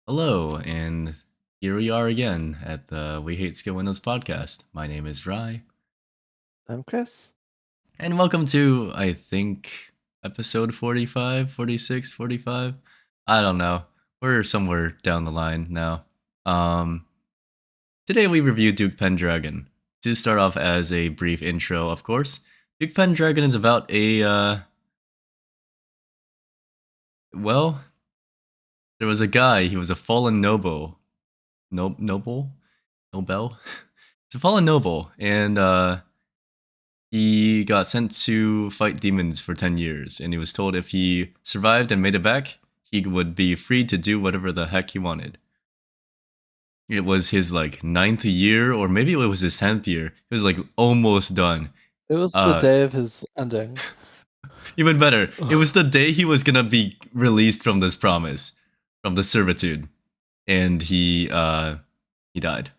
Hello, and here we are again at the We Hate Skill Windows podcast. My name is Rye, I'm Chris. and welcome to, I think, episode 45, 46, 45. I don't know. We're somewhere down the line now. Um, Today we review Duke Pendragon. To start off as a brief intro, of course, Duke Pendragon is about well, there was a guy, he was a fallen noble. Noble? Nobel? He's a fallen noble, and he got sent to fight demons for 10 years, and he was told if he survived and made it back, he would be free to do whatever the heck he wanted. It was his like ninth year, or maybe it was his 10th year. He was like almost done. It was the Uh, day of his ending. Even better, it was the day he was gonna be released from this promise, from the servitude, and he died.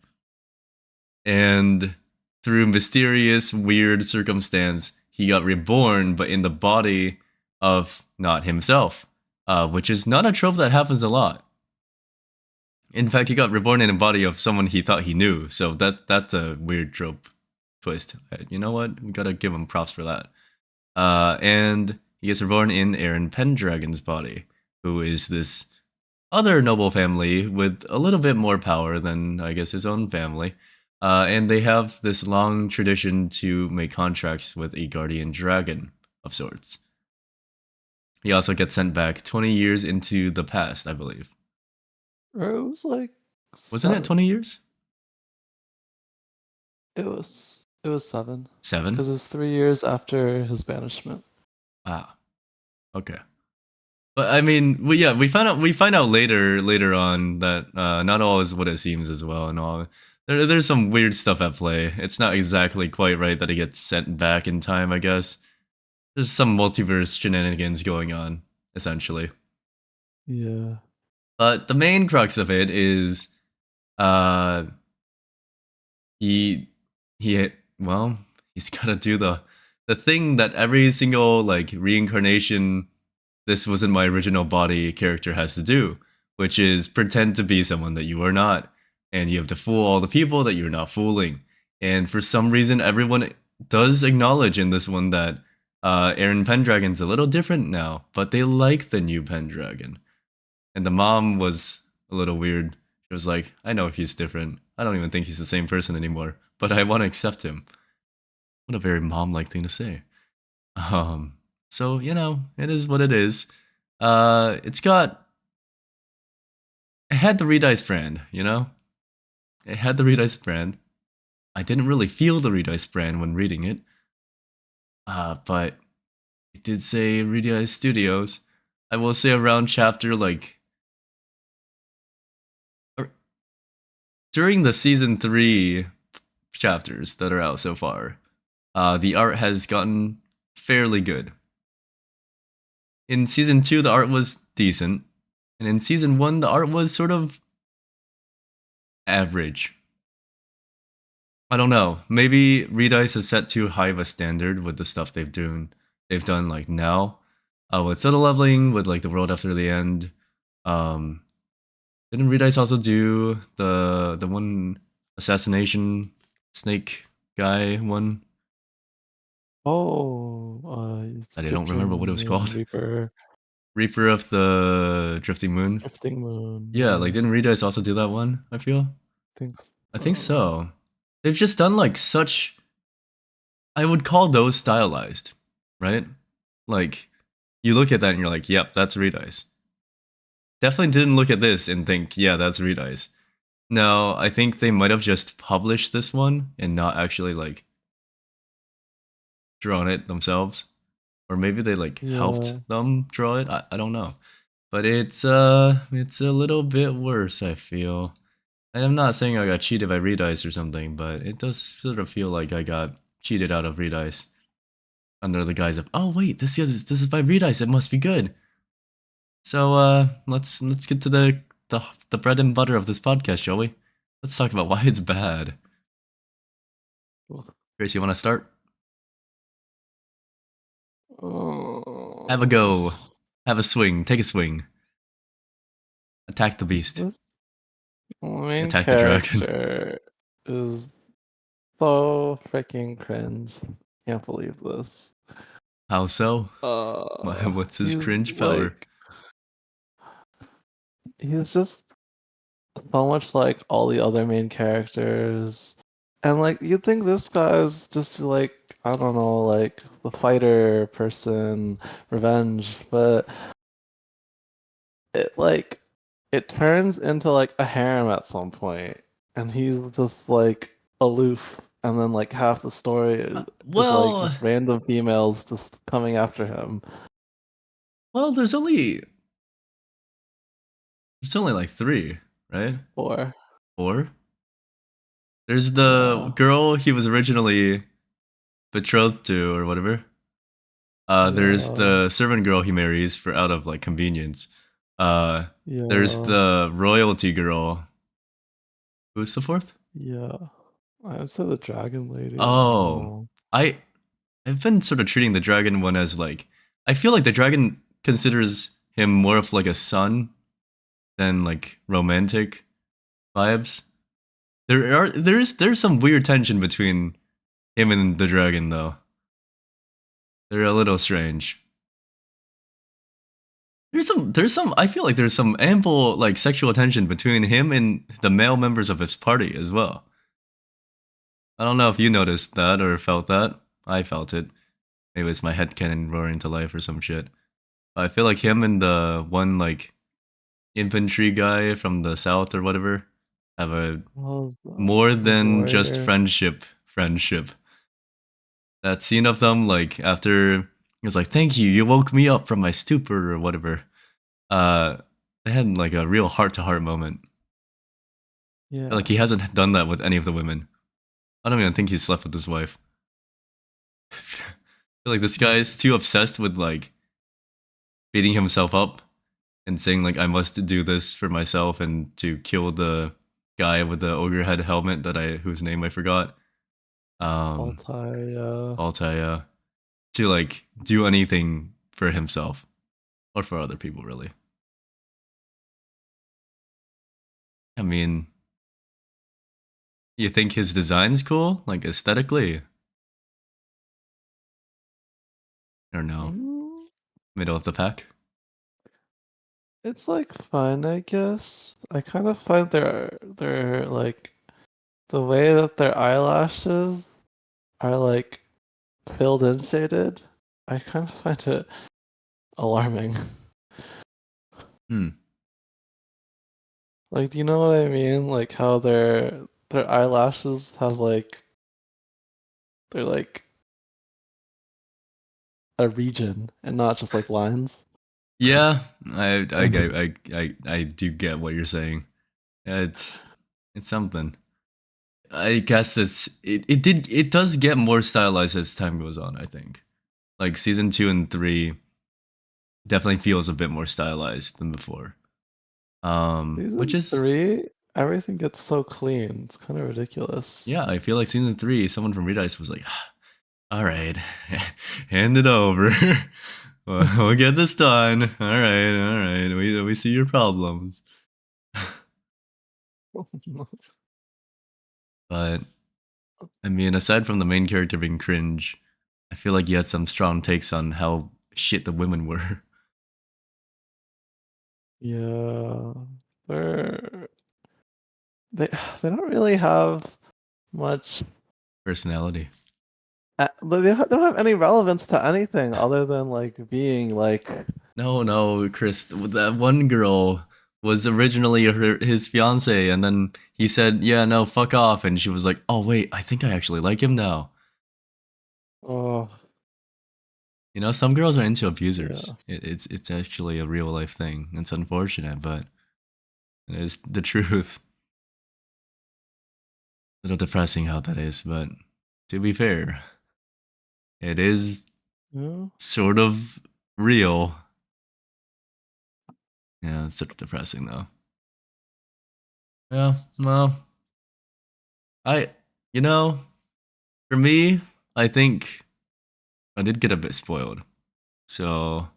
And through mysterious, weird circumstance, he got reborn, but in the body of not himself, which is not a trope that happens a lot. In fact, he got reborn in the body of someone he thought he knew, so that's a weird trope twist. You know what? We gotta give him props for that. And he gets reborn in Aaron Pendragon's body, who is this other noble family with a little bit more power than, I guess, his own family. And they have this long tradition to make contracts with a guardian dragon of sorts. He also gets sent back 20 years into the past, I believe. Or it was like Wasn't it 7. 20 years? It was 7. 7? Because it was 3 years after his banishment. Ah, okay. But I mean, we find out later on that not all is what it seems as well, and all. There's some weird stuff at play. It's not exactly quite right that he gets sent back in time, I guess. There's some multiverse shenanigans going on, essentially. Yeah. But the main crux of it is, uh, he he well, he's gotta do the thing that every single like reincarnation this wasn't my original body character has to do, which is pretend to be someone that you are not, and you have to fool all the people that you're not fooling. And for some reason, everyone does acknowledge in this one that Aaron Pendragon's a little different now, but they like the new Pendragon. And the mom was a little weird. She was like, "I know he's different. I don't even think he's the same person anymore, but I want to accept him." What a very mom-like thing to say. Um, so it is what it is. It's got it had the Redice brand, it had the Redice brand. I didn't really feel the Redice brand when reading it, but it did say Redice Studios. I will say around chapter like or- during the season 3 chapters that are out so far, the art has gotten fairly good. In season 2, the art was decent, and in season 1, the art was sort of average. I don't know. Maybe Redice has set too high of a standard with the stuff they've done like now. With subtle leveling, with like the world after the end. Um, didn't Redice also do the one assassination snake guy one Oh, that I don't remember what it Egyptian was Moon called? Reaper, Reaper of the Drifting Moon. Drifting Moon. Yeah, like Yeah. didn't Redice also do that one? I feel. Think. I think Uh, so. They've just done like such. I would call those stylized, right? Like you look at that and you're like, yep, that's Redice. Definitely didn't look at this and think, yeah, that's Redice. No, I think they might have just published this one and not actually like drawn it themselves. Or maybe they like helped yeah. them draw it. I don't know. But it's a little bit worse, I feel. And I'm not saying I got cheated by Redice or something, but it does sort of feel like I got cheated out of Redice under the guise of, oh wait, this is by Redice, it must be good. So let's get to the bread and butter of this podcast, shall we? Let's talk about why it's bad. Grace, you want to start? Have a Oh. go. Have a swing. Take a swing. Attack the beast. This main Attack the dragon. character is so freaking cringe. Can't believe this. How so? Uh, What's his he's cringe power? he's just so much like all the other main characters. And like you'd think this guy's just like, I don't know, like the fighter person, revenge, but it like it turns into like a harem at some point, and he's just like aloof, and then like half the story is like Well, just random females just coming after him. well, there's only like three, right? Or Four. There's the yeah, girl he was originally betrothed to, or whatever. There's yeah, the servant girl he marries for out of like convenience. Uh, there's yeah, the royalty girl. Who's the fourth? yeah. I would say the dragon lady. I don't Oh, know. I I've been sort of treating the dragon one as like I feel like the dragon considers him more of like a son than like romantic vibes. There's some weird tension between him and the dragon though. They're a little strange. There's some I feel like there's some ample like sexual tension between him and the male members of his party as well. I don't know if you noticed that or felt that. I felt it. Maybe it's my headcanon roaring to life or some shit. I feel like him and the one like infantry guy from the south or whatever have a Well, more the than just warrior. friendship. That scene of them like after he was like, "Thank you, you woke me up from my stupor" or whatever. Uh, they had like a real heart to heart moment. Like he Yeah. hasn't done that with any of the women. I don't even think he's slept with his wife. I feel like this guy is too obsessed with like beating himself up and saying like I must do this for myself and to kill the guy with the ogre head helmet that I whose name I forgot. Um, Altai. Altair to like do anything for himself or for other people really. I mean, you think his design's cool, like aesthetically, or no? Mm, Middle of the pack. it's like fun, I guess. I kind of find their like the way that their eyelashes are like filled in shaded. I kind of find it alarming. Hmm. Like, do you know what I mean? Like how their eyelashes have like they're like a region and not just like lines. Yeah, I do get what you're saying. It's it's something. I guess it does get more stylized as time goes on. I think like season 2 and 3 definitely feels a bit more stylized than before. Which Season is 3, everything gets so clean. It's kind of ridiculous. yeah, I feel like season 3, someone from Redice was like, "All right, hand it over. we'll get this done. All right. We see your problems." But I mean, aside from the main character being cringe, I feel like you had some strong takes on how shit the women were. Yeah, they're they they don't really have much. Personality. They don't have any relevance to anything other than like being like, No, no, Chris. That one girl was originally his fiance, and then he said, "Yeah, no, fuck off," and she was like, "Oh wait, I think I actually like him now." oh You know, some girls are into abusers. yeah, It's actually a real life thing. It's unfortunate, but it is the truth. A little depressing how that is, but to be fair, it is yeah, sort of real. Yeah, it's sort of depressing though. Yeah, well, I, you know, for me, I think I did get a bit spoiled. So,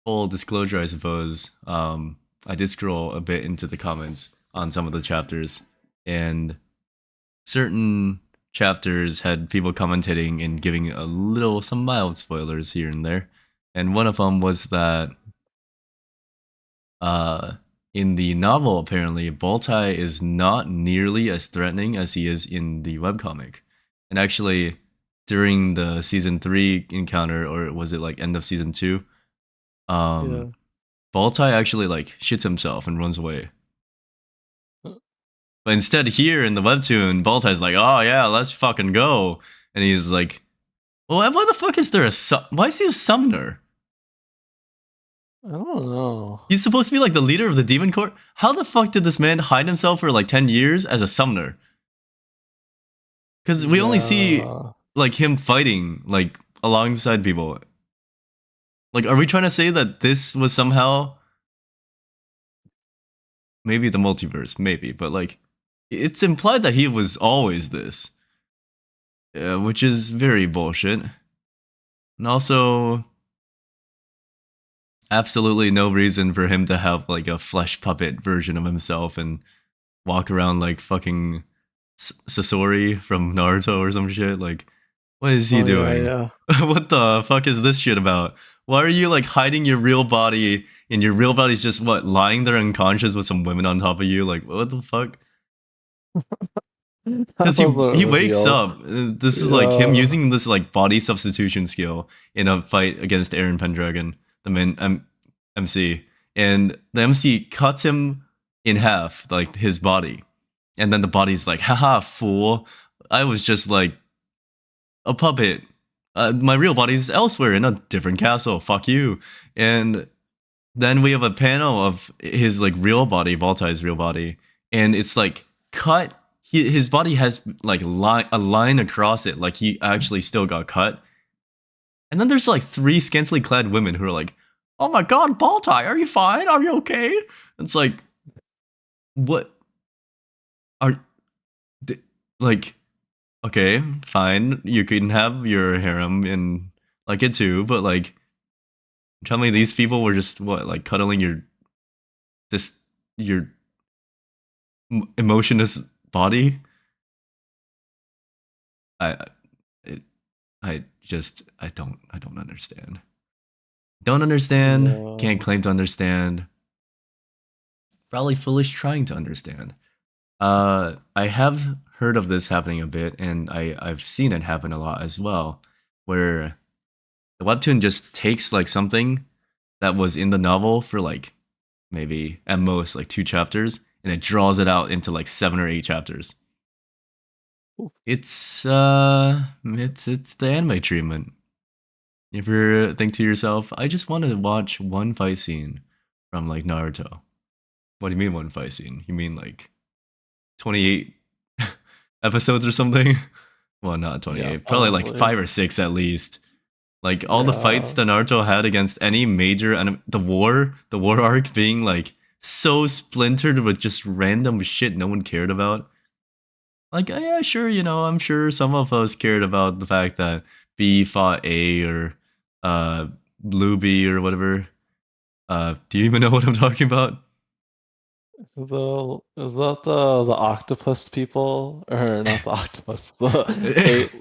full disclosure, I suppose. I did scroll a bit into the comments on some of the chapters, and certain chapters had people commentating and giving a little some mild spoilers here and there. And one of them was that uh in the novel apparently Baltai is not nearly as threatening as he is in the webcomic. And actually during the season 3 encounter, or was it like end of season 2, Yeah. Baltai actually like shits himself and runs away. But instead, here in the webtoon, Baltai's like, "Oh yeah, let's fucking go," and he's like, "Well, why the fuck is there a why is he a summoner? I don't know. He's supposed to be like the leader of the demon court. How the fuck did this man hide himself for like 10 years as a summoner? Because we only see Yeah. like him fighting like alongside people. Like, are we trying to say that this was somehow maybe the multiverse, maybe, but like it's implied that he was always this, which is very bullshit. And also, absolutely no reason for him to have like a flesh puppet version of himself and walk around like fucking Sasori from Naruto or some shit. Like, what is he Oh yeah, doing? yeah. What the fuck is this shit about? Why are you like hiding your real body, and your real body's just what, lying there unconscious with some women on top of you? Like, what the fuck? That Because he wasn't he wakes revealed. up. This is like him Yeah. using this like body substitution skill in a fight against Aaron Pendragon, the MC, and the MC cuts him in half, like his body, and then the body's like, "Haha, fool! I was just like a puppet. My real body's elsewhere in a different castle. Fuck you." And then we have a panel of his like real body, Baltai's real body, and it's like cut. His body has like a line across it, like he actually still got cut. And then there's like three scantily clad women who are like, "Oh my god, Baltai, are you fine? Are you okay?" It's like, what are like? Okay, fine, you can have your harem and like it too, but like, tell me these people were just what, like cuddling this your emotionless body? I it, I don't understand. Don't understand. Can't Yeah. claim to understand. Probably foolish trying to understand. I have heard of this happening a bit, and I've seen it happen a lot as well, where the webtoon just takes like something that was in the novel for like maybe at most like 2 chapters, and it draws it out into like 7 or 8 chapters. It's the anime treatment. You ever think to yourself, I just want to watch one fight scene from like Naruto? What do you mean one fight scene? You mean like 28 episodes or something? Well, not Yeah, 28, probably like probably. 5 or 6 at least. Like all the fights Yeah. that Naruto had against any major and the war arc being like so splintered with just random shit no one cared about. Like, yeah, sure, I'm sure some of us cared about the fact that B fought A, or uh Blue B or whatever. Do you even know what I'm talking about? Is that the octopus people? Or not the octopus, the eight.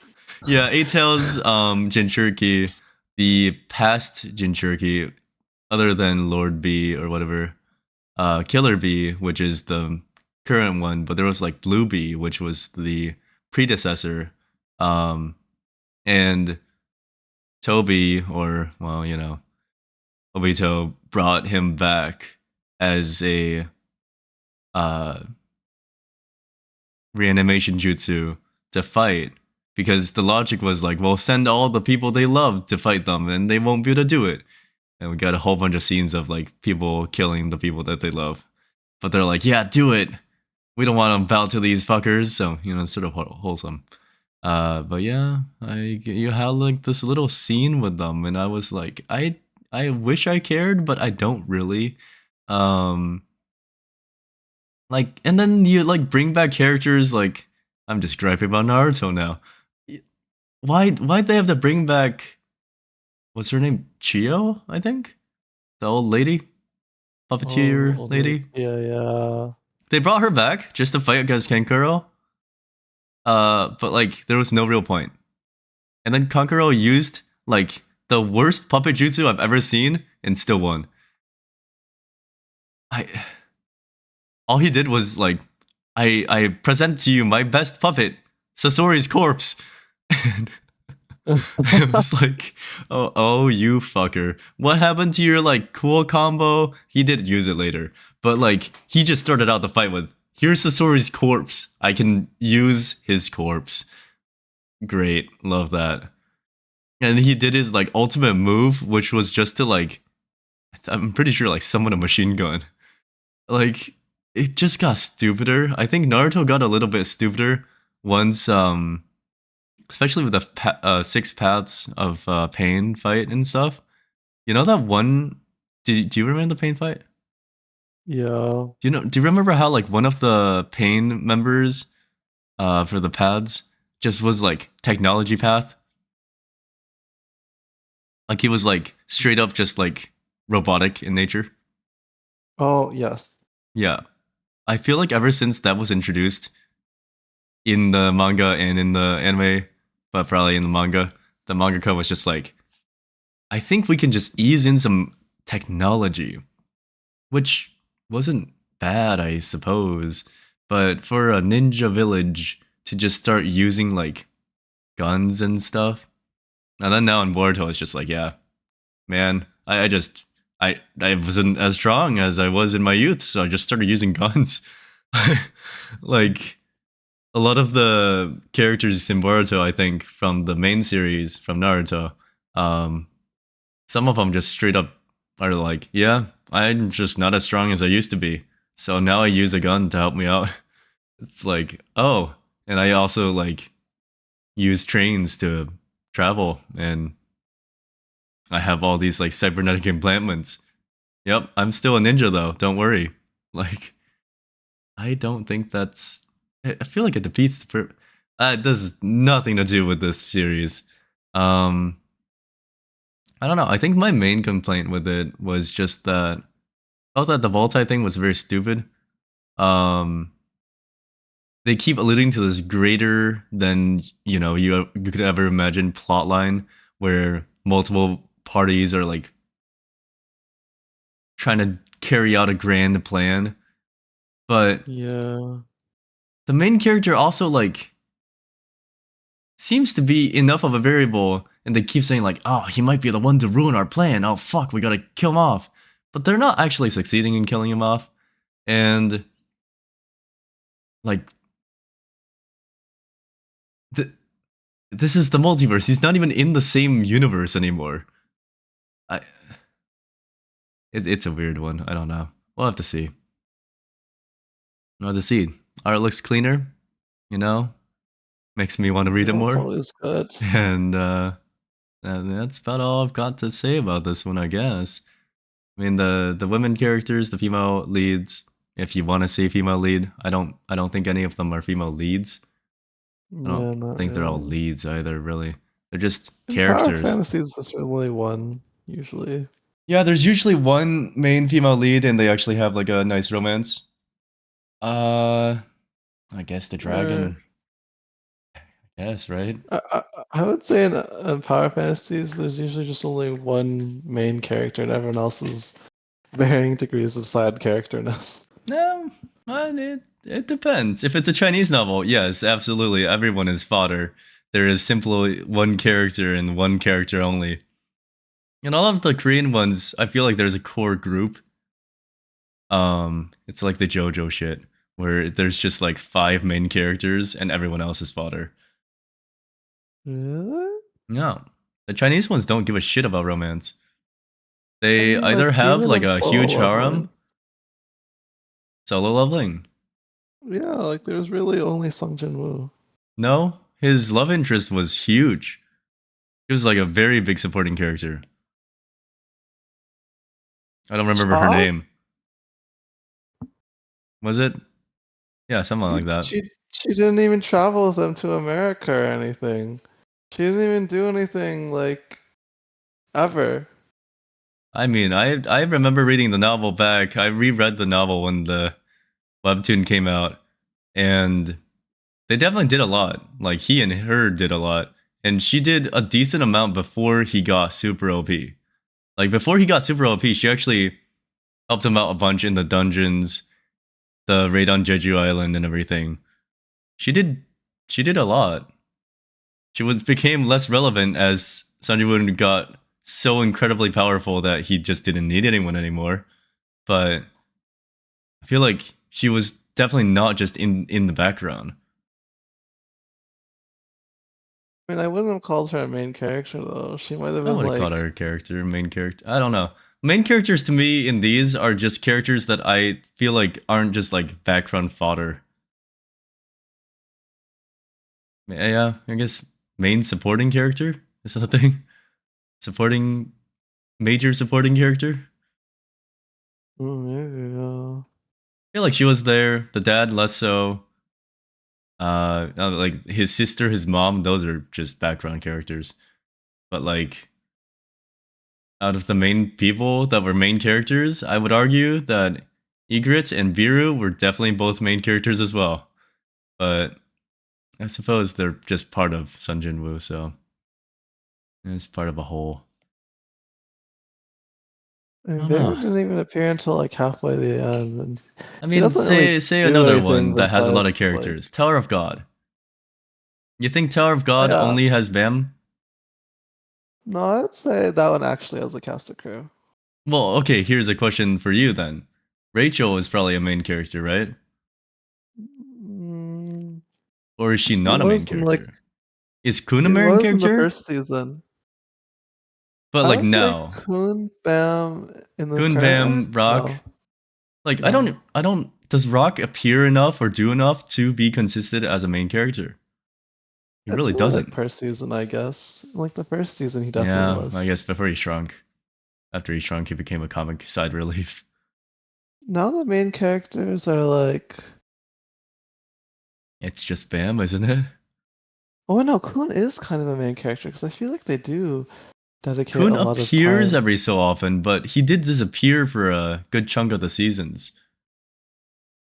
Yeah, A Tails Jinchuriki, the past Jinchuriki, other than Lord B or whatever, Killer B, which is the current one, but there was like Blue B, which was the predecessor, um, and Toby, or well, Obito brought him back as a uh, reanimation jutsu to fight, because the logic was like, well, send all the people they love to fight them, and they won't be able to do it. And we got a whole bunch of scenes of like people killing the people that they love, but they're like, yeah, do it. We don't want to bow to these fuckers, so it's sort of wholesome. But yeah, you had like this little scene with them, and I was like, I wish I cared, but I don't really. Um, like, and then you like bring back characters like, I'm just griping about Naruto now. Why'd they have to bring back, what's her name? Chio, I think, the old lady. Oh, puppeteer only lady. yeah. They brought her back just to fight against Kankuro. But like there was no real point. And then Kankuro used like the worst puppet jutsu I've ever seen and still won. I all he did was like I present to you my best puppet, Sasori's corpse. And I was like, oh, you fucker. What happened to your like cool combo? He did use it later, but like he just started out the fight with, here's Sasori's corpse. I can use his corpse. Great, love that. And he did his like ultimate move, which was just to like, I'm pretty sure like summon a machine gun. Like it just got stupider. I think Naruto got a little bit stupider once especially with the six paths of pain fight and stuff. You know that one? Do you remember the pain fight? Yeah. Do you remember how like one of the pain members for the paths just was like technology path? Like he was like straight up just like robotic in nature. Oh, yes. Yeah, I feel like ever since that was introduced in the manga and in the anime, but probably in the mangaka was just like, I think we can just ease in some technology, which wasn't bad, I suppose. But for a ninja village to just start using like guns and stuff, and then now in Boruto, it's just like, yeah, man, I just I wasn't as strong as I was in my youth, so I just started using guns. Like a lot of the characters in Boruto, I think, from the main series from Naruto, um, some of them just straight up are like, yeah, I'm just not as strong as I used to be. So now I use a gun to help me out. It's like, oh, and I also like use trains to travel, and I have all these like cybernetic implantments. Yep, I'm still a ninja though. Don't worry. Like, I don't think that's. I feel like it defeats the. It does nothing to do with this series. Um, I don't know. I think my main complaint with it was just that I thought that the Voltai thing was very stupid. Um, they keep alluding to this greater than you could ever imagine plot line where multiple parties are like trying to carry out a grand plan, but Yeah. the main character also like seems to be enough of a variable, and they keep saying like, oh, he might be the one to ruin our plan. Oh fuck, we gotta kill him off. But they're not actually succeeding in killing him off, and like th- this is the multiverse. He's not even in the same universe anymore. I, it's a weird one. I don't know. We'll have to see. We'll have to see. Art looks cleaner, you know? Makes me want to read it Yeah, it's more. always good. And that's about all I've got to say about this one, I guess. I mean the women characters, the female leads, if you want to say female lead, I don't think any of them are female leads. I don't Yeah, not think they're all really. leads either, really. They're just In Power characters. Fantasies, there's only one, usually. Yeah, there's usually one main female lead and they actually have like a nice romance. Uh I guess the Or dragon. Yes, right? I would say in Power Fantasies, there's usually just only one main character, and everyone else is varying degrees of side characterness. No, it depends. If it's a Chinese novel, yes, absolutely. Everyone is fodder. There is simply one character and one character only. In all of the Korean ones, I feel like there's a core group. It's like the JoJo shit, where there's just like five main characters and everyone else is fodder. Really? No, the Chinese ones don't give a shit about romance. I They mean, either like have even like in a Solo huge harem, Leveling, solo leveling. yeah, like there's really only Sung Jin Woo. No, his love interest was huge. He was like a very big supporting character. I don't remember her Cha? name. Was it? Yeah, something like that. She didn't even travel with them to America or anything. She didn't even do anything like ever. I mean, I remember reading the novel back. I reread the novel when the webtoon came out, and they definitely did a lot. Like he and her did a lot, and she did a decent amount before he got super OP. Like before he got super OP, she actually helped him out a bunch in the dungeons, the raid on Jeju Island, and everything. She did she did a lot. She was became less relevant as Sanjiwon got so incredibly powerful that he just didn't need anyone anymore. But I feel like she was definitely not just in the background. I mean, I wouldn't have called her a main character though. She might have I been would have called like, her character, main character. I don't know. Main characters to me in these are just characters that I feel like aren't just like background fodder. Yeah, I guess main supporting character is that a thing? Supporting major supporting character. yeah. I feel like she was there. The dad less so. Like his sister, his mom. Those are just background characters. But like out of the main people that were main characters, I would argue that Ygritte and Biru were definitely both main characters as well. But I suppose they're just part of Sun Jin-woo, so it's part of a whole. I I mean, don't know. Vayner didn't even appear until like halfway the end, and I he mean, doesn't really say do another anything one that has a lot besides of like, characters. Tower of God. You think Tower of oh God yeah, only has Bam? no, I'd say that one actually has a cast of crew. Well, okay, here's a question for you then. Rachel is probably a main character, right? Mm, Or is she she not a main was in like character? Is Kun a she main was in the character? first season. But I like would say now, Kun Bam in the Kun, current Bam, arc. Rock. No, Like no, I don't. Does Rock appear enough or do enough to be consistent as a main character? He it's really really like doesn't. per season, I guess. Like the first season, he definitely Yeah, I was. guess before he shrunk. After he shrunk, he became a comic side relief. Now the main characters are like, It's just Bam, isn't it? oh no, Kun is kind of a main character because I feel like they do dedicate Kun a lot of appears time. every so often, but he did disappear for a good chunk of the seasons.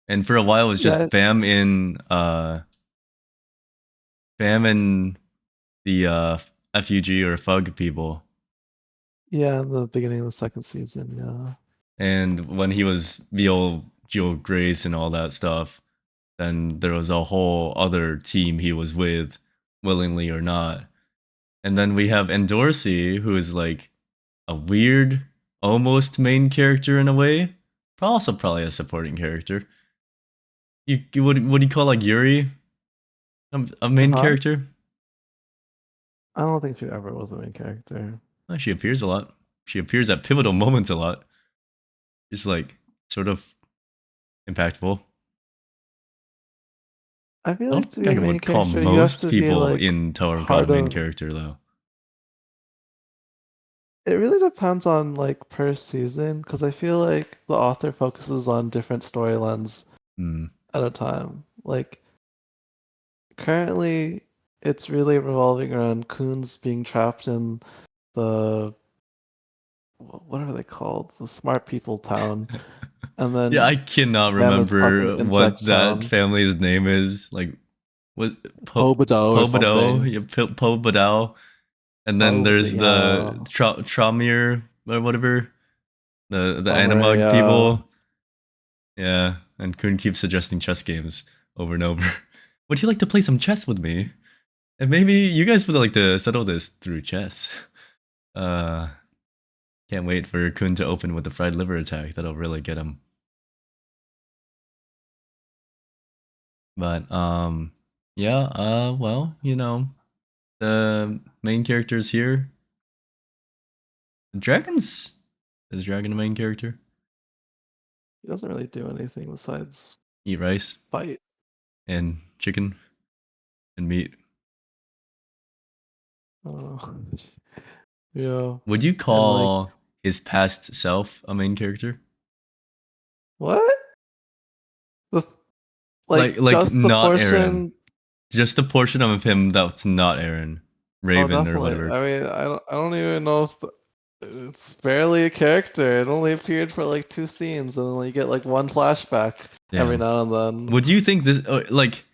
And for a while it was Yeah, just Bam and the FUG or Fug people. yeah, in the beginning of the second season, yeah. And when he was Veal Jewel Grace and all that stuff, then there was a whole other team he was with, willingly or not. And then we have Endorsi, who is like a weird, almost main character in a way, but also probably a supporting character. You what do you call like Yuri a main Huh? character? I don't think she ever was a main character. Well, she appears a lot. She appears at pivotal moments a lot. It's like sort of impactful. I feel I like don't to think be a I main would call character, you have most to be people like in Tower of God part main of. character though. It really depends on like per season because I feel like the author focuses on different storylines Hmm. at a time. Like currently, it's really revolving around Coons being trapped in the what are they called? The smart people town, and Yeah, I then cannot Bam is part of remember what Insect that Town, family's name is. Like, what Pobado or Pobado? something. Yeah, Pobado. And then Probably, there's yeah. the Tramir or whatever, the Bummer, Animug yeah. people. Yeah, and Kun keeps suggesting chess games over and over. Would you like to play some chess with me? And maybe you guys would like to settle this through chess. Uh, can't wait for Kun to open with the fried liver attack. That'll really get him. But yeah. Well, the main characters here. The dragons. Is dragon a main character? He doesn't really do anything besides Eat rice fight. and chicken and meat. Uh, yeah. Would you And like, call his past self a main character? what? The Like just the not Aaron. portion. Just a portion of him that's not Aaron. Oh, Raven or definitely. whatever. I mean, I don't even know if It's barely a character. It only appeared for like 2 scenes, and then you get like one flashback every Damn. now and then. Would you think this like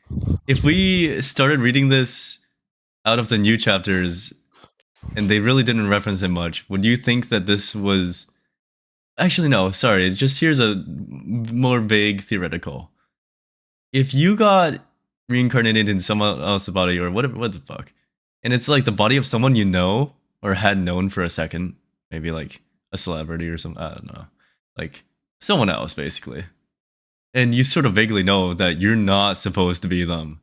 if we started reading this out of the new chapters and they really didn't reference him much, would you think that this was actually no, sorry, just here's a more vague theoretical. If you got reincarnated in someone else's body or whatever, what the fuck, and it's like the body of someone you know or had known for a second, maybe like a celebrity or something, I don't know, like someone else basically, and you sort of vaguely know that you're not supposed to be them,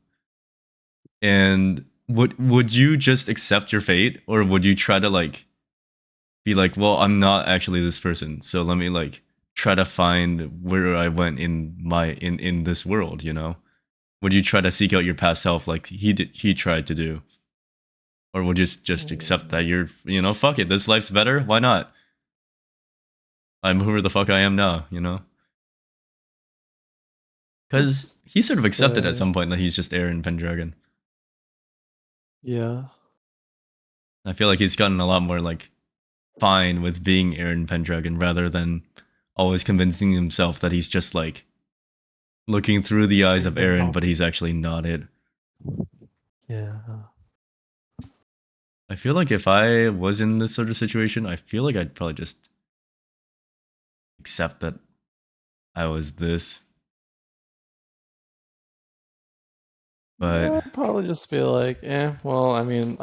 and would you just accept your fate, or would you try to like be like, well, I'm not actually this person, so let me like try to find where I went in my in this world, you know? Would you try to seek out your past self like he tried to do? Or would you just accept that you're, you know, fuck it, this life's better? Why not? I'm whoever the fuck I am now, you know? Because Let's he sort of accepted at say, some point that he's just Aaron Pendragon. yeah. I feel like he's gotten a lot more like fine with being Aaron Pendragon rather than always convincing himself that he's just like looking through the eyes of Aaron, but he's actually not it. Yeah. I feel like if I was in this sort of situation, I feel like I'd probably just accept that I was this. But Yeah, I'd probably just feel like, well, I mean,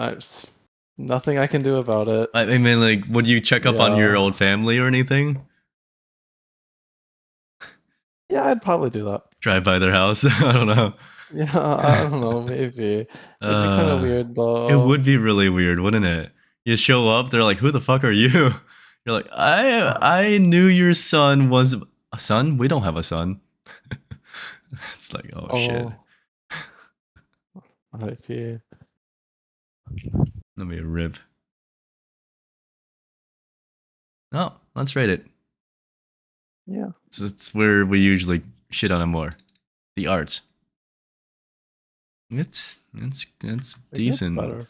nothing I can do about it. I mean, like, would you check up on your Yeah. old family or anything? Yeah, I'd probably do that. Drive by their house? I don't know. Yeah, I don't know, maybe. It'd be kind of Uh, weird it though. would be really weird, wouldn't it? You show up, they're like, "Who the fuck are you?" You're like, "I knew your son was a son. We don't have a son." It's like, oh shit. Oh, RIP. Let me rip. No, let's rate it. Yeah, So that's where we usually shit on it more. The art. It's it gets decent. better.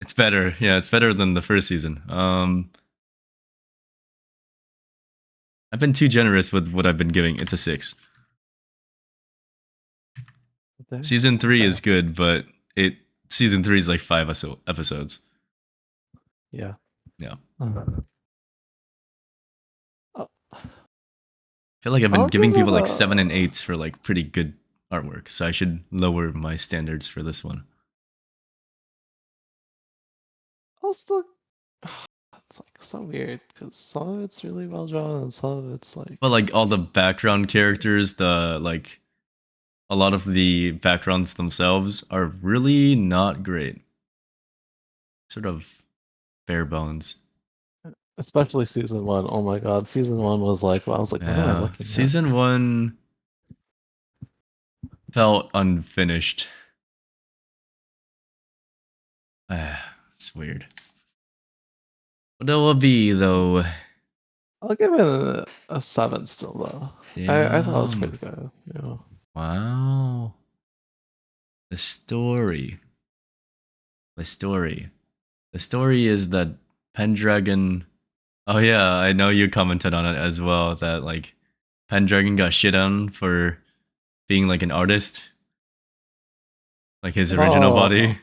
It's better. Yeah, it's better than the first season. I've been too generous with what I've been giving. It's a 6. Okay. Season 3 is Fair. good, but it season 3 is like 5 episodes. Yeah. Yeah. Uh, I'll I feel like I've been I'll giving give it people like 7 and a. 8s for like pretty good artwork, so I should lower my standards for this one. I'll still. It's like so weird because some of it's really well drawn and some of it's like. But like all the background characters, the like a lot of the backgrounds themselves are really not great. Sort of bare bones. Especially season one. Oh my god, season one was like, well, I was like, what am I Yeah, looking at? season 1 felt unfinished. It's weird. What it will be though. I'll give it a 7 still though. I thought it was Damn. pretty good. Yeah. Wow. The story. The story. The story is that Pendragon. Oh yeah, I know you commented on it as well. That like Pendragon got shit on for being like an artist, like his original Oh, body,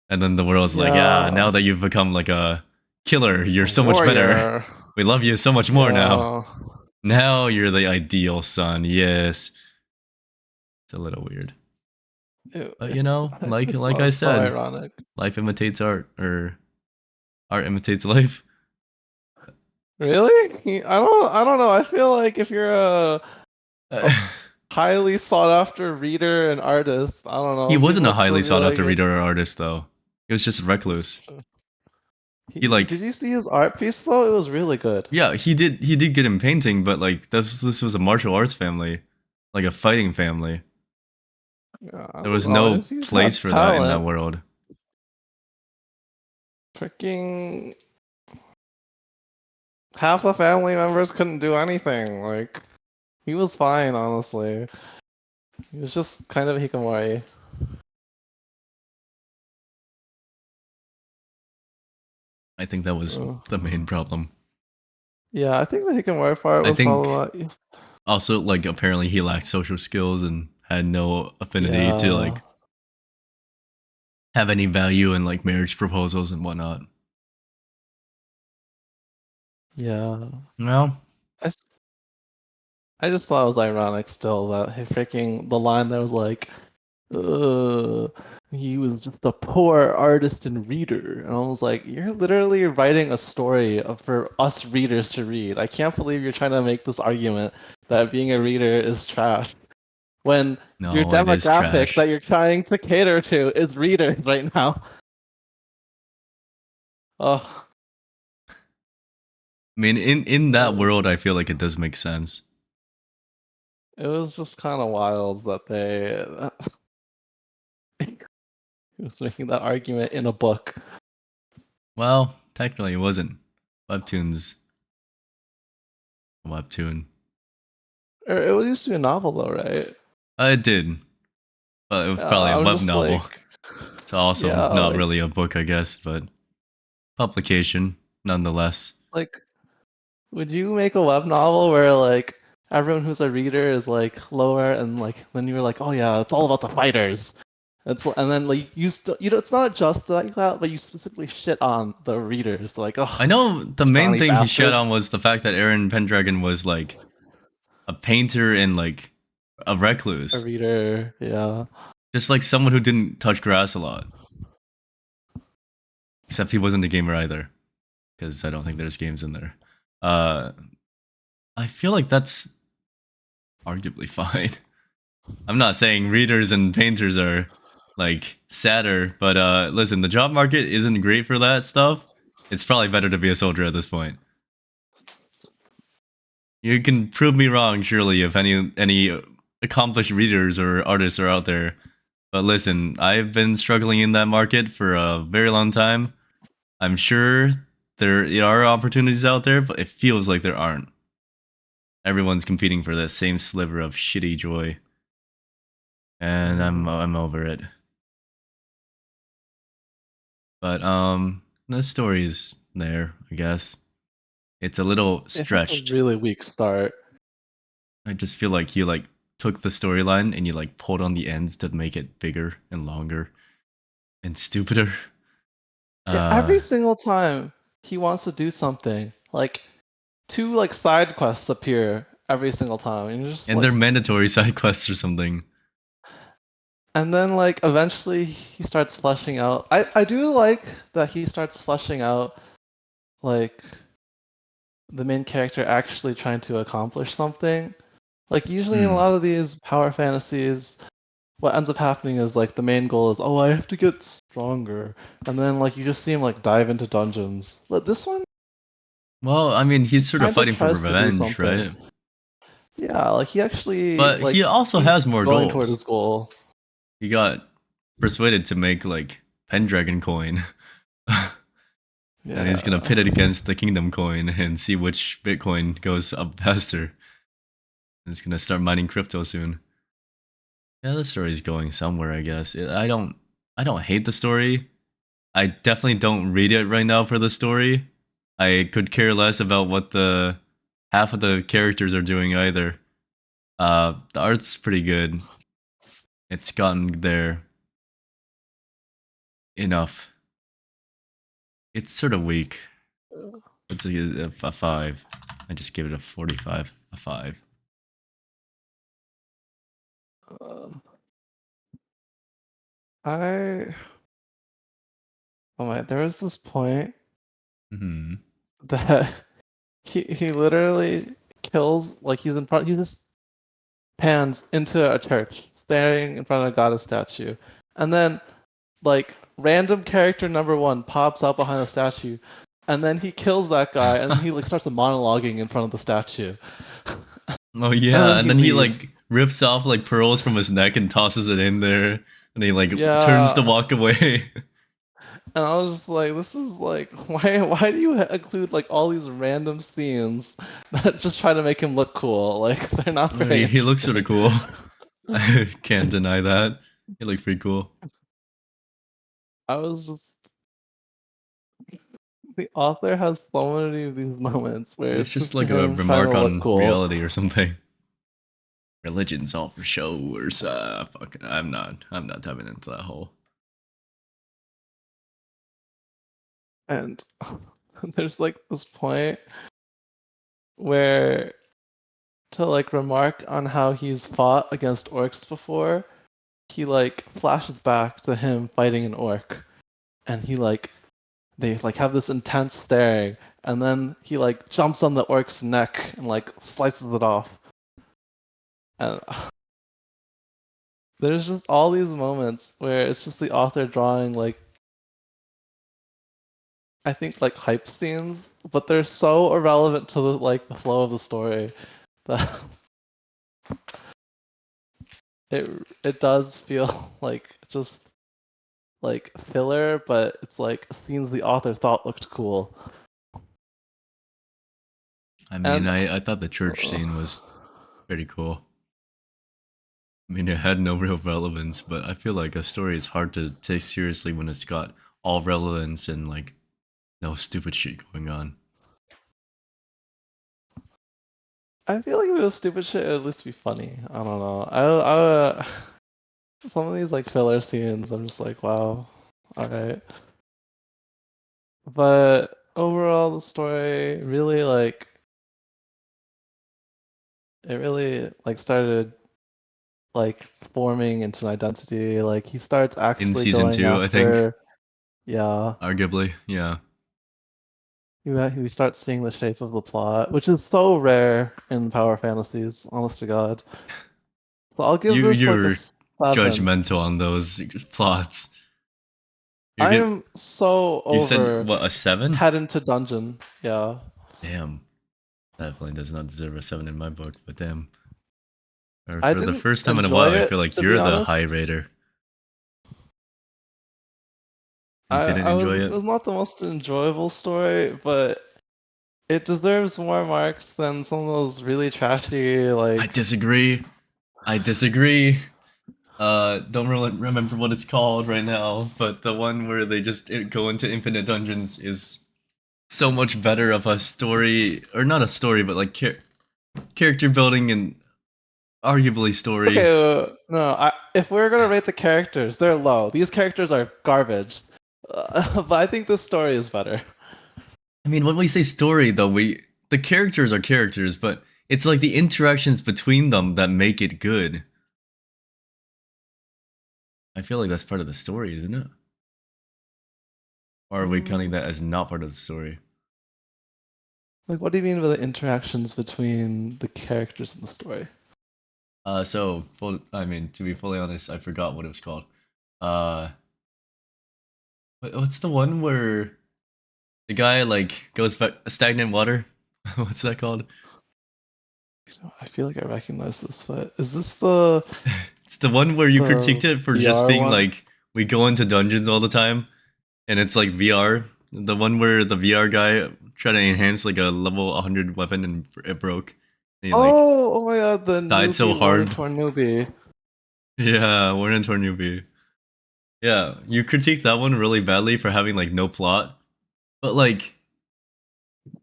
and then the world's like, yeah, now yeah. that you've become like a killer, you're A so much better. warrior. We love you so much more now. Yeah. Now you're the ideal son. Yes, it's a little weird, It, but you know, I just like thought it I was so said, ironic. life imitates art, or art imitates life. Really? I don't know. I feel like if you're a highly sought after reader and artist, I don't He know, people wasn't a would still highly be sought like, after reader or artist, though. He was just a recluse. He Did like, you see his art piece though? It was really good. yeah, he did good in painting, but like this was a martial arts family, like a fighting family. Yeah, I There don't was know. no He's place got for that in that talent. world. Freaking half the family members couldn't do anything. Like he was fine, honestly. He was just kind of hikikomori. I think that was Oh, the main problem. Yeah, I think the Hikikomori part I was think probably also like apparently he lacked social skills and had no affinity to yeah, like have any value in like marriage proposals and whatnot. yeah. Well, I, s- I just thought it was ironic still that he freaking the line that was like, uh, he was just a poor artist and reader. And I was like, you're literally writing a story for us readers to read. I can't believe you're trying to make this argument that being a reader is trash when your no, it is demographic trash. that you're trying to cater to is readers right now. Oh, I mean, in it that was, world, I feel like it does make sense. it was just kind of wild that they he was making that argument in a book. Well, technically, it wasn't. Webtoon's a webtoon. It used to be a novel though, right? It did, but it was probably I a was web just novel. like, It's also yeah, not really a book, I guess, but publication nonetheless. like, would you make a web novel where like everyone who's a reader is like lower and like then you're like, oh yeah, it's all about the fighters. And then like you know it's not just like that, but you specifically shit on the readers, like I oh know the main scrawny thing he shat bastard, on was the fact that Aaron Pendragon was like a painter and like a a recluse, reader, yeah. just like someone who didn't touch grass a lot. Except he wasn't a gamer either, because I don't think there's games in there. Uh, I feel like that's arguably fine. I'm not saying readers and painters are like sadder, but listen, the job market isn't great for that stuff. It's probably better to be a soldier at this point. You can prove me wrong, surely, if any accomplished readers or artists are out there. But listen, I've been struggling in that market for a very long time. I'm sure there are opportunities out there, but it feels like there aren't. Everyone's competing for that same sliver of shitty joy, and Mm. I'm over it. But the story's there, I guess. It's a little It has a stretched. really weak start. I just feel like you like took the storyline and you like pulled on the ends to make it bigger and longer and stupider. Yeah, Uh every single time he wants to do something, like two like side quests appear every single time, and you're just and they're like, mandatory side quests or something. and then like eventually he starts fleshing out. I do like that he starts fleshing out like the main character actually trying to accomplish something. Like usually in a Hmm. lot of these power fantasies, what ends up happening is like the main goal is, oh, I have to get stronger, and then like you just see him like dive into dungeons. But this one Well, I mean, he's sort of kind of fighting for tries to do revenge, something. right? Yeah, like he actually But he like also he's has more going toward goals. his goal. He got persuaded to make like Pendragon coin. And he's gonna Yeah. pit it against the Kingdom coin and see which Bitcoin goes up faster. And he's gonna start mining crypto soon. Yeah, the story's going somewhere, I guess. I don't hate the story. I definitely don't read it right now for the story. I could care less about what the half of the characters are doing either. The art's pretty good. It's gotten there enough. It's sort of weak. It's a 5. I just give it a 45. A 5. Um, I oh my, there was this point Hmm. that he literally kills like he's in front he just pans into a church, staring in front of a goddess statue. And then like random character number one pops out behind the statue, and then he kills that guy, and then he like starts monologuing in front of the statue. Oh And then yeah, and he then he leaves. like rips off like pearls from his neck and tosses it in there, and he like turns to Yeah. walk away. And I was just like, this is like, why do you include like all these random scenes that just try to make him look cool? Like they're not very He looks sort of interesting. cool. I can't deny that. He looked pretty cool. I was The author has so many of these moments where It's it's just just like a him trying to remark look on cool. reality or something. Religion's all for show or fucking. I'm not tapping into that whole. And there's like this point where to like remark on how he's fought against orcs before, he like flashes back to him fighting an orc, and he like they like have this intense staring, and then he like jumps on the orc's neck and like slices it off. And there's just all these moments where it's just the author drawing like I think like hype scenes, but they're so irrelevant to the flow of the story that it does feel like just like filler, but it's like scenes the author thought looked cool. I mean, And I thought the church scene was pretty cool. I mean, it had no real relevance, but I feel like a story is hard to take seriously when it's got all relevance and like no stupid shit going on. I feel like if it was stupid shit, it'd at least be funny. I don't know. I some of these like filler scenes, I'm just like, wow, all right. But overall, the story really like it really like started like forming into an identity. Like he starts In actually season going two, I think, after, yeah. arguably, yeah. We start seeing the shape of the plot, which is so rare in power fantasies. Honest to God. So I'll give this like a You're 7. judgmental on those plots. You're I good. am so You said over what, a 7? head into dungeon. Yeah. Damn, definitely does not deserve a 7 in my book. But damn, or I for the didn't first time in a enjoy while, I it, feel like to be you're the high honest. rater. You didn't I was enjoy it it. was not the most enjoyable story, but it deserves more marks than some of those really trashy I like disagree. I disagree. Don't really remember what it's called right now, but the one where they just go into infinite dungeons is so much better of a story, or not a story, but like character building and arguably story. okay, no, if we're gonna rate the characters, they're low. These characters are garbage. But I think this story is better. I mean, when we say story, though, the characters are characters, but it's like the interactions between them that make it good. I feel like that's part of the story, isn't it? Or are we counting Mm, that as not part of the story? like, what do you mean by the interactions between the characters in the story? I mean, to be fully honest, I forgot what it was called. Uh, what's the one where the guy like goes back stagnant water? What's that called? I feel like I recognize this, but is this the It's the one where you the critiqued it for just VR being one? like we go into dungeons all the time, and it's like VR. The one where the VR guy tried to enhance like a level 100 weapon and it broke. And he like Oh my god, the died so newbie hard. Warrior newbie. Yeah, we're into our newbie. Yeah, you critiqued that one really badly for having like no plot, but like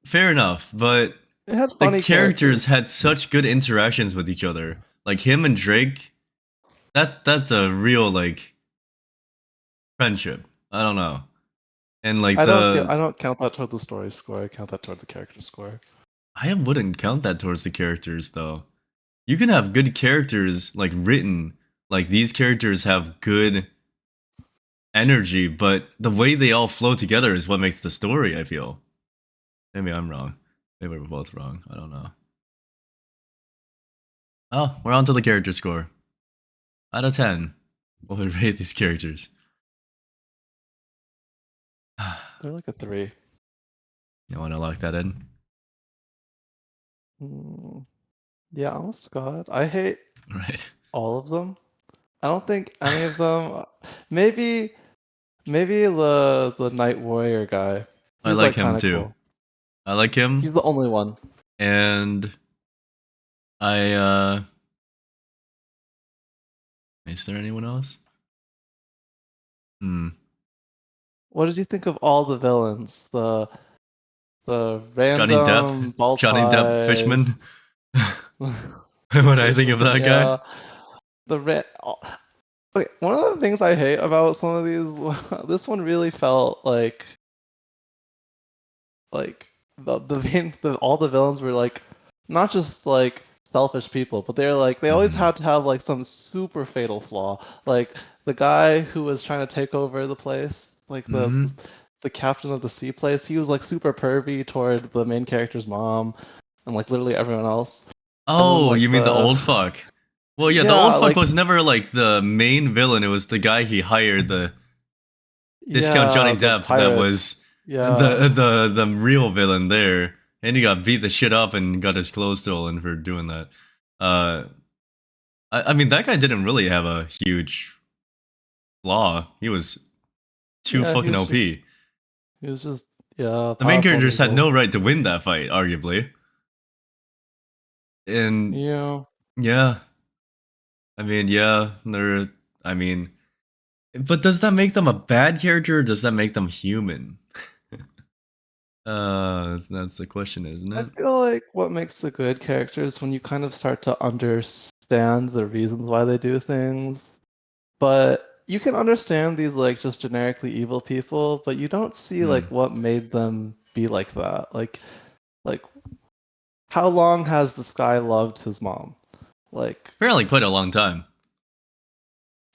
fair enough. But It had the funny characters characters. had such good interactions with each other. Like him and Drake, that's a real like friendship. I don't know. And like I don't count that toward the story score. I count that toward the character score. I wouldn't count that towards the characters though. You can have good characters like written, like these characters have good energy, but the way they all flow together is what makes the story, I feel. Maybe I'm wrong. Maybe we're both wrong. I don't know. Oh, we're on to the character score. Out of 10, what would we rate these characters? They're like a 3. You want to lock that in? Mm, yeah, honest to God, I hate Right. all of them. I don't think any of them. Maybe the Night Warrior guy. I He's like like him kind of too. cool. I like him, He's the only one. and I, is there anyone else? Hmm. what did you think of all the villains? The Johnny Depp, random ball Johnny Depp, ties, Fishman. What I think of Fishman, that guy? yeah. The red. Okay, one of the things I hate about some of these, this one really felt like all the villains were like not just like selfish people, but they're like they always Hmm. had to have like some super fatal flaw. Like the guy who was trying to take over the place, like Hmm. the captain of the sea place, he was like super pervy toward the main character's mom and like literally everyone else. And then Oh, you like mean the the old fuck? Well, yeah, the yeah, old fuck like was never like the main villain. It was the guy he hired, the discount Johnny yeah, the Depp, that pirates. was Yeah. the real villain there. And he got beat the shit up and got his clothes stolen for doing that. Uh, I mean, that guy didn't really have a huge flaw. He was too Yeah, fucking OP. he was just yeah, The main powerful and characters had no evil. right to win that fight, arguably. And Yeah. yeah, I mean, yeah, they're. I mean, but does that make them a bad character or does that make them human? That's the question, isn't I it? feel like what makes a good character is when you kind of start to understand the reasons why they do things. But you can understand these like just generically evil people, but you don't see Hmm. like what made them be like that. Like how long has this guy loved his mom? Like Apparently, quite a long time.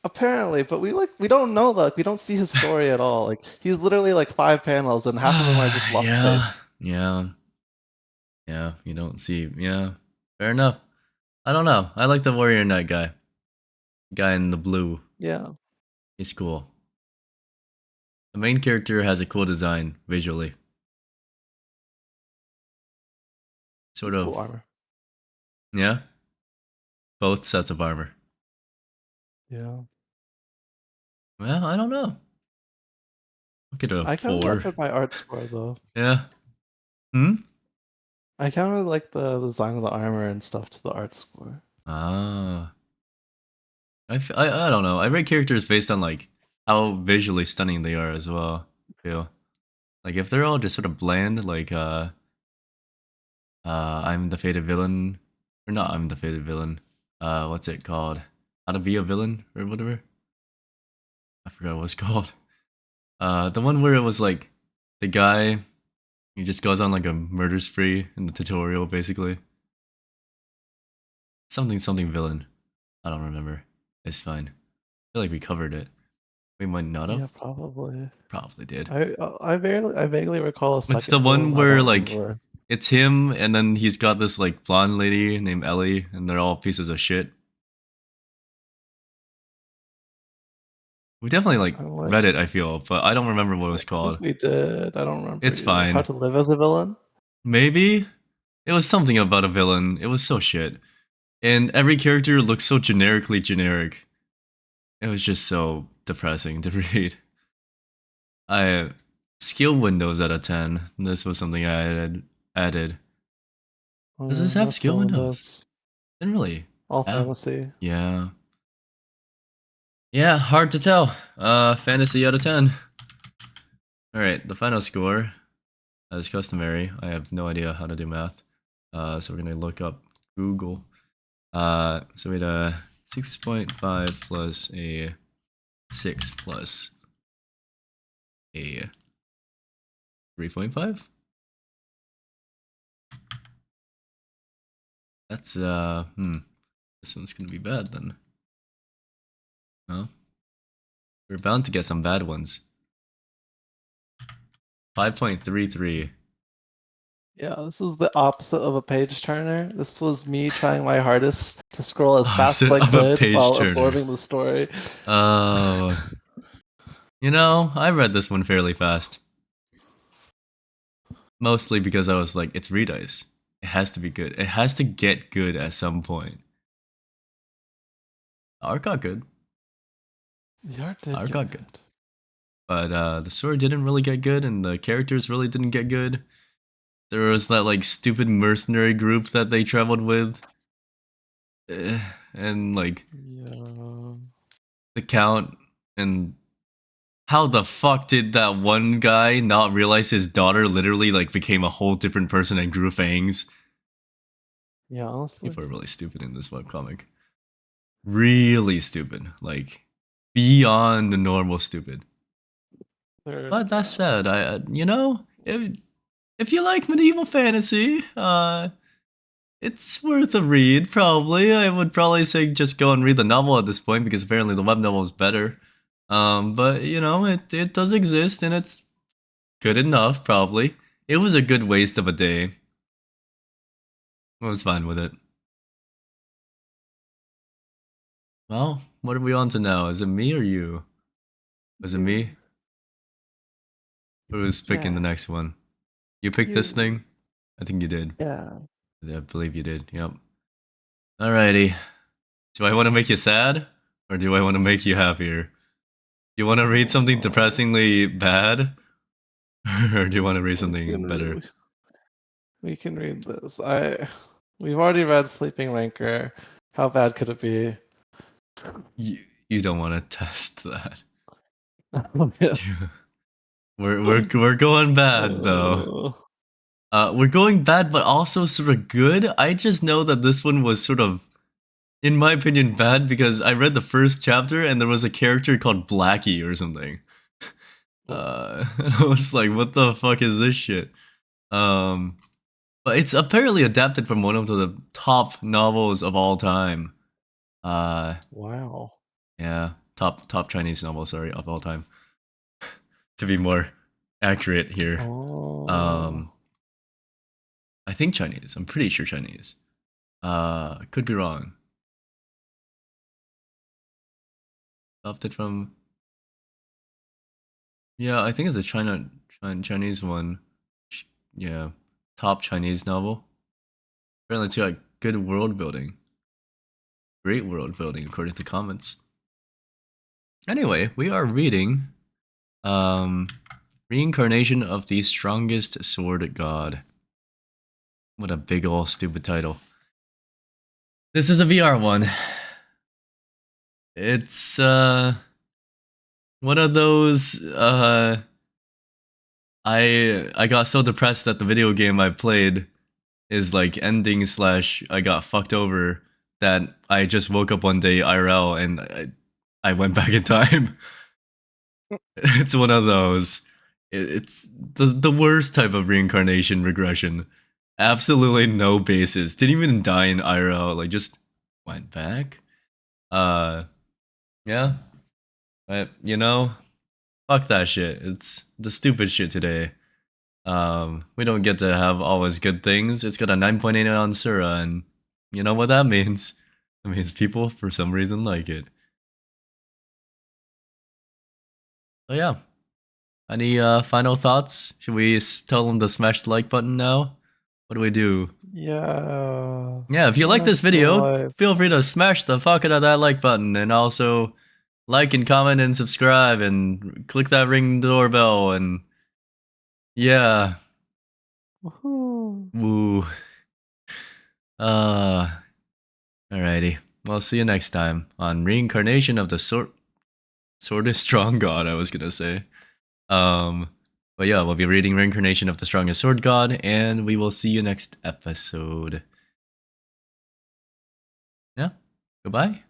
apparently, but we don't know that. We don't see his story at all. Like he's literally like 5 panels and half of them are just lust based. Yeah, yeah, yeah. You don't see. Yeah, fair enough. I don't know. I like the Warrior Knight guy. Guy in the blue. Yeah, He's cool. The main character has a cool design visually. Sort it's cool of. armor. Yeah. Both sets of armor. Yeah. Well, I don't know. I'll get a I kind of four. entered my art score though. Yeah. Hmm. I kind of like the design of the armor and stuff to the art score. Ah. I don't know. I rate characters based on like how visually stunning they are as well. I feel like if they're all just sort of bland, like I'm the fated villain, or not I'm the fated villain. What's it called? How to be a villain or whatever. I forgot what it's called. The one where it was like the guy he just goes on like a murder spree in the tutorial, basically. Something something villain. I don't remember. It's fine. I feel like we covered it. We might not have. Yeah, probably. Probably did. I vaguely recall a It's the second one villain. I where don't like remember. it's him and then he's got this like blonde lady named Ellie and they're all pieces of shit. We definitely like I'm like, read it, I feel, but I don't remember what it was I think called. we did. I don't remember It's either. How fine. to live as a villain? Maybe it was something about a villain. It was so shit. And every character looked so generically generic. It was just so depressing to read. I skill windows out of 10. This was something I added. Oh Does this yeah, have that's skill one of windows? those. Didn't really. All Yeah. fantasy. Yeah. Yeah, hard to tell. Fantasy out of 10. Alright, the final score, as customary, I have no idea how to do math. So we're gonna look up Google. So we had a 6.5 plus a 6 plus a 3.5? That's, this one's gonna be bad then. No? We're bound to get some bad ones. 5.33. Yeah, this is the opposite of a page turner. This was me trying my hardest to scroll as fast as Opposite I of a could page while turner. absorbing the story. Oh, you know, I read this one fairly fast. Mostly because I was like, it's Reed Ice. It has to be good. It has to get good at some point. Art got good. The art did Art get got good. good. But the story didn't really get good, and the characters really didn't get good. There was that like stupid mercenary group that they traveled with. And like Yeah. the Count and how the fuck did that one guy not realize his daughter literally like became a whole different person and grew fangs? Yeah, honestly. People are really stupid in this webcomic. Really stupid. Like beyond the normal stupid. But that Yeah. said, you know, if you like medieval fantasy, it's worth a read, probably. I would probably say just go and read the novel at this point because apparently the web novel is better. But you know, it does exist and it's good enough, probably. It was a good waste of a day. I was fine with it. Well, what are we on to now? Is it me or you? Was it You. me? Who's picking the Yeah. next one? You picked this You. thing? I think you did. Yeah. Yeah, I believe you did. Yep. Alrighty. Do I want to make you sad? Or do I want to make you happier? You want to read something Oh, depressingly bad? Or do you want to read we something better? can we can read this. We've already read Sleeping Ranker. How bad could it be? You don't want to test that. Yeah. We're going bad though. Uh, We're going bad, but also sort of good. I just know that this one was sort of, in my opinion, bad because I read the first chapter and there was a character called Blackie or something. I was like, what the fuck is this shit? Um, but it's apparently adapted from one of the top novels of all time. Uh, wow. yeah, top Chinese novel, sorry, of all time. To be more accurate here. Um, Oh. I think Chinese. I'm pretty sure Chinese. I could be wrong. Adopted from, yeah, I think it's a Chinese one. Yeah, top Chinese novel. Apparently, it's got good world building. Great world building, according to comments. Anyway, we are reading um, Reincarnation of the Strongest Sword God. What a big ol' stupid title. This is a VR one. It's one of those I got so depressed that the video game I played is like ending slash I got fucked over that I just woke up one day IRL and I went back in time. It's one of those. It's the worst type of reincarnation regression. Absolutely no basis. Didn't even die in IRL. Like just went back. Uh, yeah. But you know, fuck that shit. It's the stupid shit today. We don't get to have always good things. It's got a 9.8 on Sura, and you know what that means? It means people for some reason like it. So yeah. Any final thoughts? Should we tell them to smash the like button now? What do we do? Yeah. Yeah, if you like Smash this the video, like. feel free to smash the fuck out of that like button and also like and comment and subscribe and click that ring doorbell and yeah. Woohoo. Woo. Uh Alrighty. Well, see you next time on Reincarnation of the Swordest Strong God, I was gonna say. Um but yeah, we'll be reading Reincarnation of the Strongest Sword God, and we will see you next episode. Yeah. Goodbye.